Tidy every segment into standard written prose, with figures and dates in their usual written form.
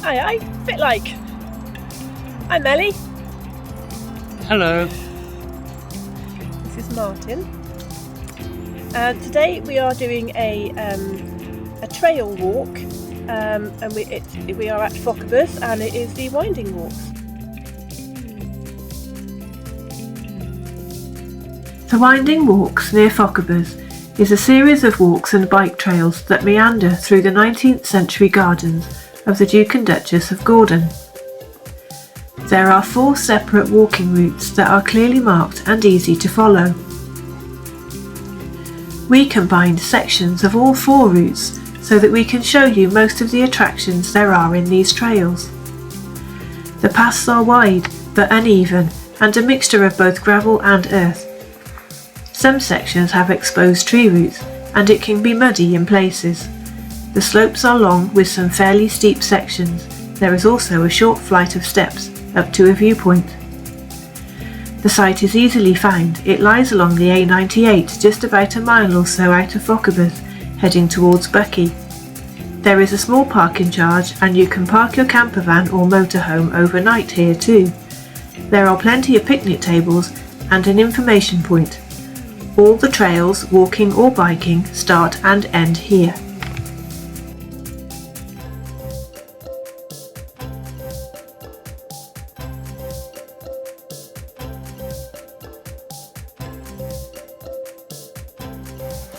Aye, bit like. Hi Melly. Hello. This is Martin. Today we are doing a trail walk, and we are at Fochabers, and it is the winding walks. The Winding Walks near Fochabers is a series of walks and bike trails that meander through the 19th century gardens of the Duke and Duchess of Gordon. There are 4 separate walking routes that are clearly marked and easy to follow. We combined sections of all 4 routes so that we can show you most of the attractions there are in these trails. The paths are wide but uneven and a mixture of both gravel and earth. Some sections have exposed tree roots and it can be muddy in places. The slopes are long with some fairly steep sections. There is also a short flight of steps up to a viewpoint. The site is easily found. It lies along the A98 just about a mile or so out of Fochabers, heading towards Buckie. There is a small parking charge and you can park your camper van or motorhome overnight here too. There are plenty of picnic tables and an information point. All the trails, walking or biking, start and end here.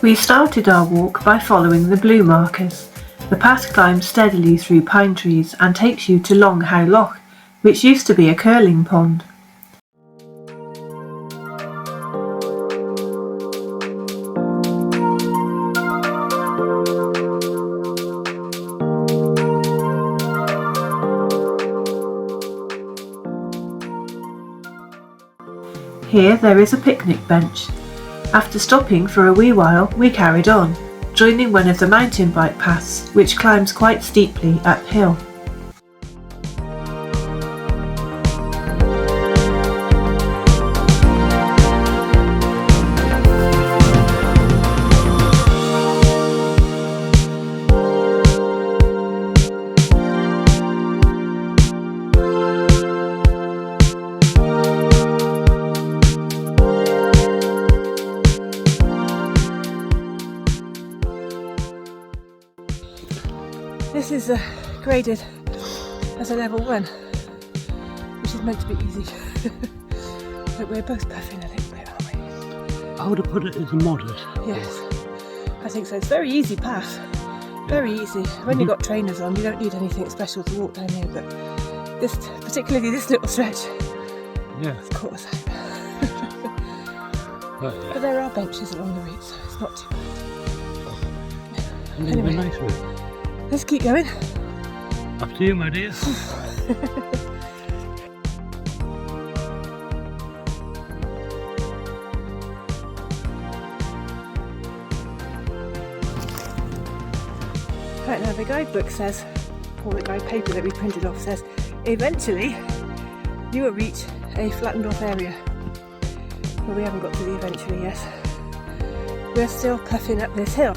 We started our walk by following the blue markers. The path climbs steadily through pine trees and takes you to Longhowe Loch, which used to be a curling pond. Here there is a picnic bench. After stopping for a wee while, we carried on, joining one of the mountain bike paths, which climbs quite steeply uphill. This is graded as a level 1, which is meant to be easy. But we're both puffing a little bit, aren't we? I would have put it as a moderate. Yes, I think so. It's a very easy path. Very easy. When you've got trainers on, you don't need anything special to walk down here, but particularly this little stretch, it's caught us out. But there are benches along the route, so it's not too bad. Anyway, nice route. Let's keep going. Up to you, my dear. Right, now the guidebook says, or the guide paper that we printed off says, eventually you will reach a flattened off area. Well, we haven't got to the eventually yet. We're still puffing up this hill.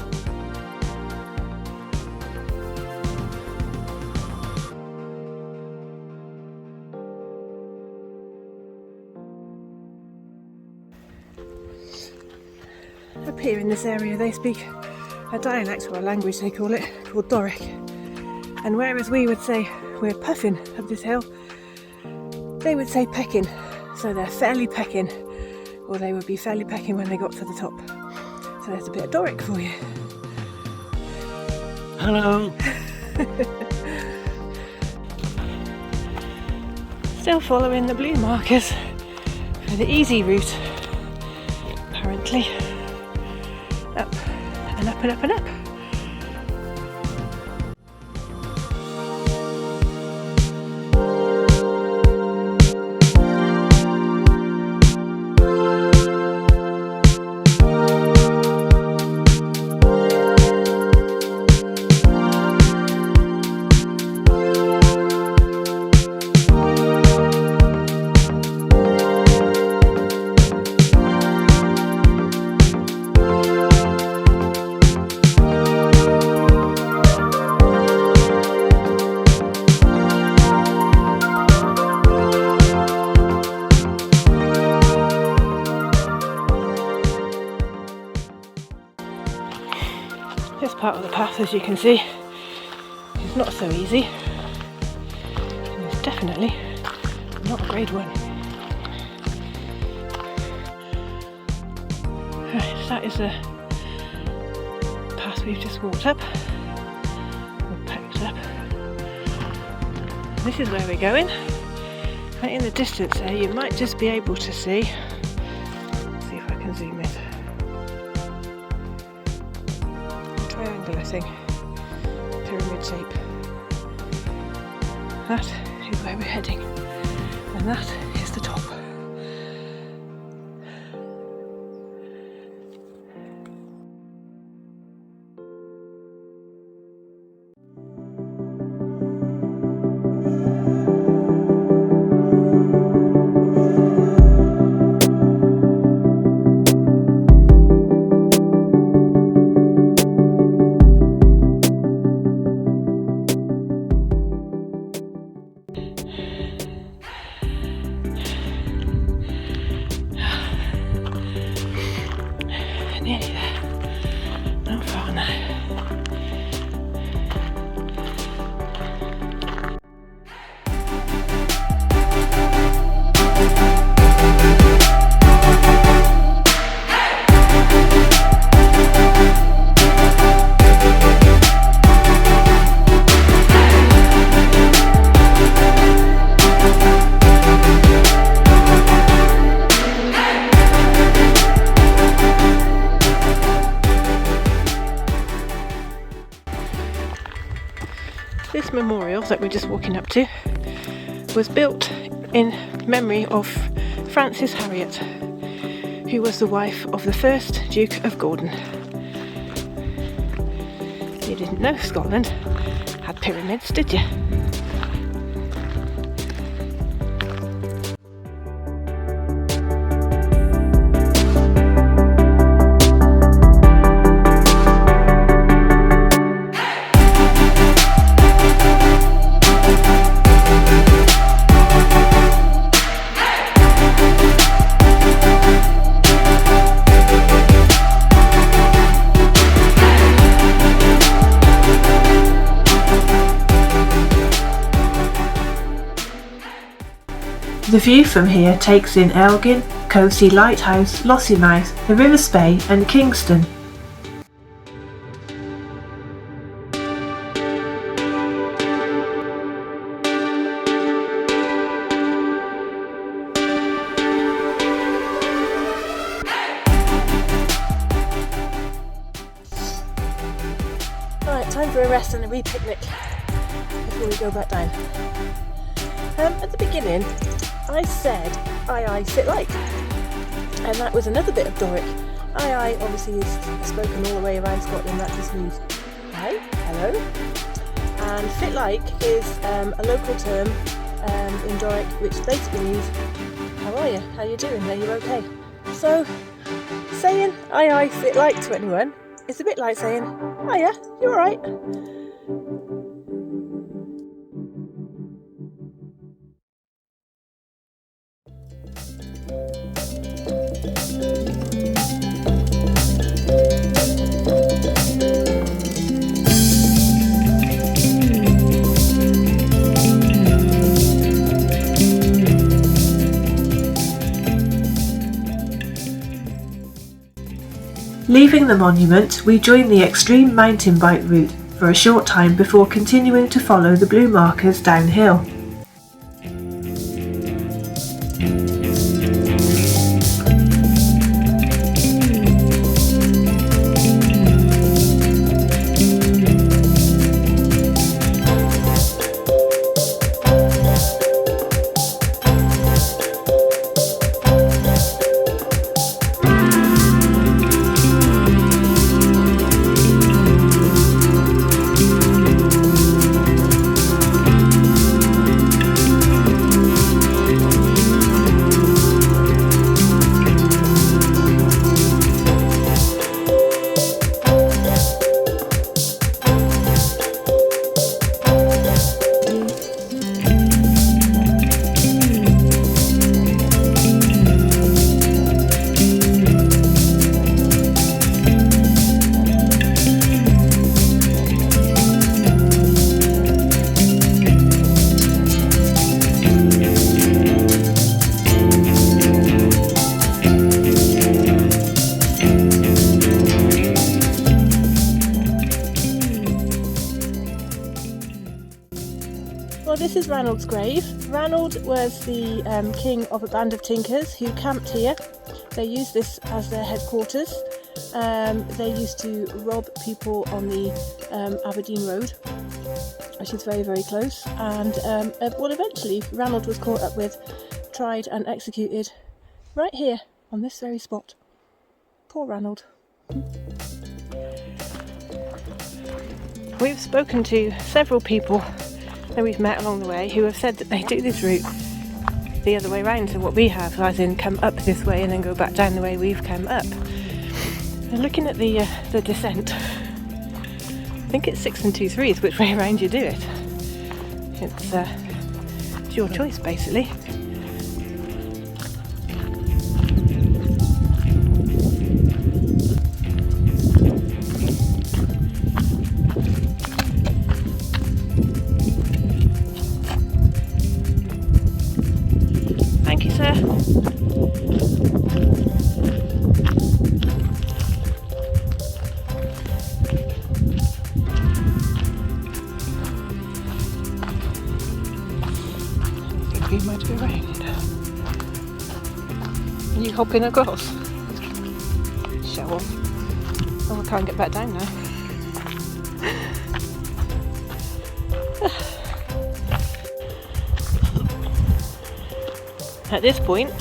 Up here in this area they speak a dialect, or a language they call it, called Doric. And whereas we would say we're puffing up this hill, they would say pecking. So they're fairly pecking, or they would be fairly pecking when they got to the top. So there's a bit of Doric for you. Hello. Still following the blue markers for the easy route, apparently. Up and up and up and up. path, as you can see, is not so easy. It's definitely not a grade 1. Right, so that is the path we've just walked up, or packed up. This is where we're going. Right in the distance there, you might just be able to see. Let's see if I can zoom in. A triangle, I think. Pyramid shape. That is where we're heading, and that is the top. Nearly there. Not far now. This memorial that we're just walking up to was built in memory of Frances Harriet, who was the wife of the first Duke of Gordon. You didn't know Scotland had pyramids, did you? The view from here takes in Elgin, Coatsey Lighthouse, Lossiemouth, the River Spey and Kingston. Right, time for a rest and a wee picnic before we go back down. At the beginning, I said, aye aye, sit like, and that was another bit of Doric. Aye aye obviously is spoken all the way around Scotland, that just means hi, hello, and fit like is a local term in Doric which basically means how are you, how you doing, are you okay? So saying aye aye, fit like to anyone is a bit like saying, oh yeah, you alright? Leaving the monument, we join the extreme mountain bike route for a short time before continuing to follow the blue markers downhill. Well, this is Ranald's grave. Ranald was the king of a band of tinkers who camped here. They used this as their headquarters. They used to rob people on the Aberdeen Road, which is very, very close. And well, eventually Ranald was caught up with, tried and executed right here on this very spot. Poor Ranald. We've spoken to several people that we've met along the way who have said that they do this route the other way around to what we have, as in come up this way and then go back down the way we've come up. And looking at the descent, I think it's 6 2/3 which way around you do it. It's your choice basically. Thank you, sir. You might be around. Are you hopping across? Show off. Oh, I can't get back down now. At this point,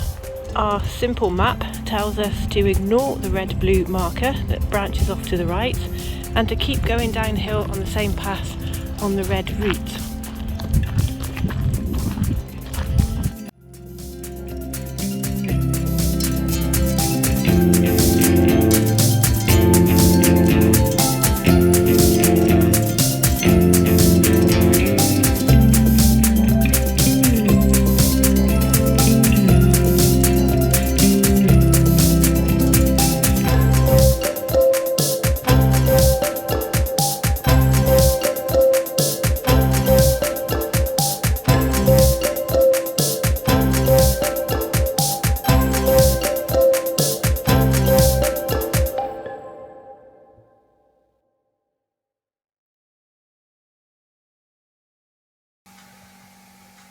our simple map tells us to ignore the red-blue marker that branches off to the right and to keep going downhill on the same path on the red route.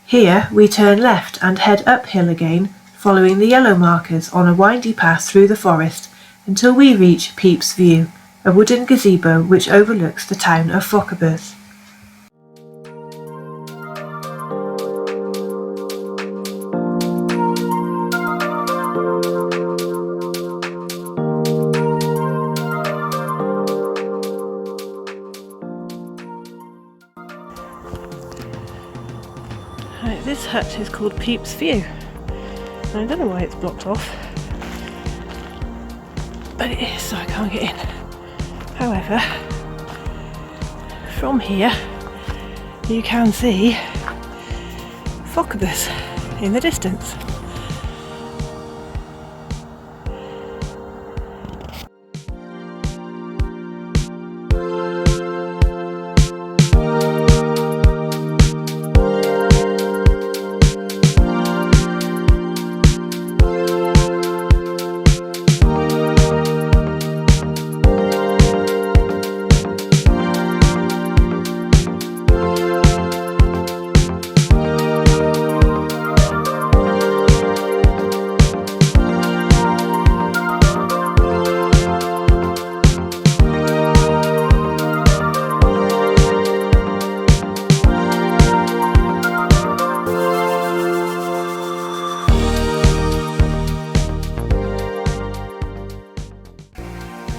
Here we turn left and head uphill again, following the yellow markers on a windy path through the forest until we reach Peeps View, a wooden gazebo which overlooks the town of Fochabers. Right, this hut is called Peeps View. I don't know why it's blocked off, but it is, so I can't get in. However, from here you can see Fochabers in the distance.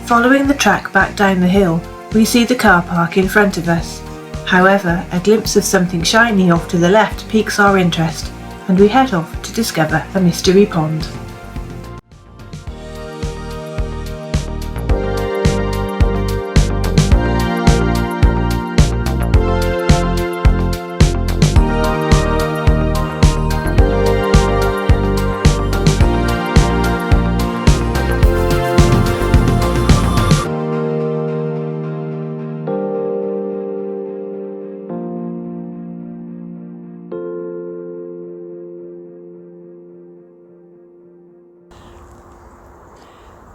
Following the track back down the hill, we see the car park in front of us. However, a glimpse of something shiny off to the left piques our interest, and we head off to discover a mystery pond.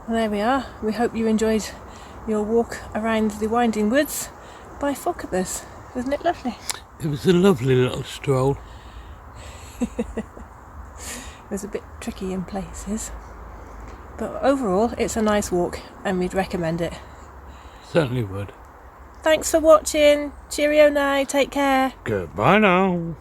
And there we are. We hope you enjoyed your walk around the winding woods by Fochabers. Isn't it lovely? It was a lovely little stroll. It was a bit tricky in places, but overall it's a nice walk and we'd recommend it. Certainly would. Thanks for watching. Cheerio now. Take care. Goodbye now.